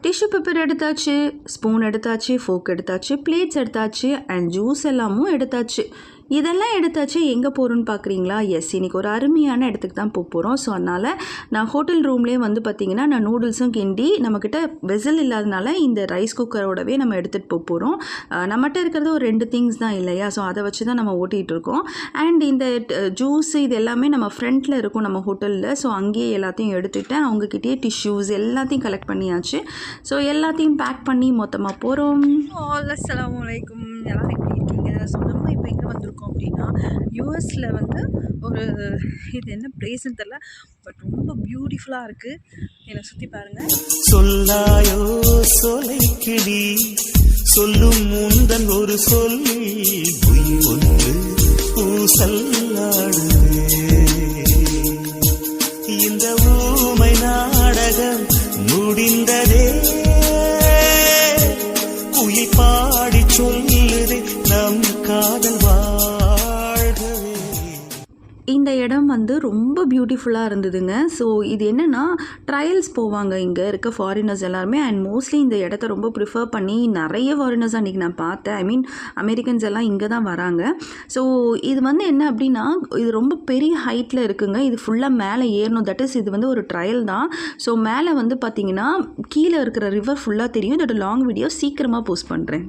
Tissue paper எடுத்தாச்சு, spoon எடுத்தாச்சு, folk எடுத்தாச்சு, பிளேட்ஸ் எடுத்தாச்சு அண்ட் ஜூஸ் எல்லாமும் எடுத்தாச்சு. இதெல்லாம் எடுத்தாச்சு. எங்கே போகிறோன்னு பார்க்குறீங்களா? எஸ், இன்றைக்கி ஒரு அருமையான இடத்துக்கு தான் போகிறோம். ஸோ அதனால் நான் ஹோட்டல் ரூம்லேயே வந்து பார்த்திங்கன்னா நான் நூடுல்ஸும் கிண்டி நம்மக்கிட்ட வெசல் இல்லாதனால இந்த ரைஸ் குக்கரோடவே நம்ம எடுத்துகிட்டு போகிறோம். நம்மகிட்ட இருக்கிறது ஒரு 2 திங்ஸ் தான் இல்லையா? ஸோ அதை வச்சு தான் நம்ம ஓட்டிகிட்டு இருக்கோம். அண்ட் இந்த ஜூஸ் இது எல்லாமே நம்ம ஃப்ரண்ட்டில் இருக்கும் நம்ம ஹோட்டலில். ஸோ அங்கேயே எல்லாத்தையும் எடுத்துகிட்டேன். அவங்கக்கிட்டே டிஷ்யூஸ் எல்லாத்தையும் கலெக்ட் பண்ணியாச்சு. ஸோ எல்லாத்தையும் பேக் பண்ணி மொத்தமாக போகிறோம். அஸ்ஸலாமு அலைக்கும். எல்லோரும் எப்படி இருக்கீங்க? ஸோ நம்ம இப்போ எங்கே வந்திருக்கோம் அப்படின்னா யூஎஸில் வந்து ஒரு இது என்ன பிளேஸ்ன்னு தெரில, பட் ரொம்ப பியூட்டிஃபுல்லாக இருக்குது. என்னை சுற்றி பாருங்கள். சொல்லாயோ சொலைக்கிளி சொல்லும் முந்தன் ஒரு சொல்லி ஒன்று பூசல்லாடுதே. இந்த ஊமை நாடகம் முடிந்ததே. குயில் பாடி சொல்லுதே நம் காதல் வாழ்கவே. இந்த இடம் வந்து ரொம்ப பியூட்டிஃபுல்லாக இருந்ததுங்க. ஸோ இது என்னென்னா ட்ரையல்ஸ் போவாங்க இங்கே இருக்க ஃபாரினர்ஸ் எல்லாருமே. அண்ட் மோஸ்ட்லி இந்த இடத்த ரொம்ப ப்ரிஃபர் பண்ணி நிறைய ஃபாரினர்ஸ் அன்றைக்கி நான் பார்த்தேன். ஐ மீன் அமெரிக்கன்ஸ் எல்லாம் இங்கே தான் வராங்க. ஸோ இது வந்து என்ன அப்படின்னா இது ரொம்ப பெரிய ஹைட்டில் இருக்குங்க. இது ஃபுல்லாக மேலே ஏறணும். தட் இஸ் இது வந்து ஒரு ட்ரையல் தான். ஸோ மேலே வந்து பார்த்திங்கன்னா கீழே இருக்கிற ரிவர் ஃபுல்லாக தெரியும். இதோட லாங் வீடியோ சீக்கிரமாக போஸ்ட் பண்ணுறேன்.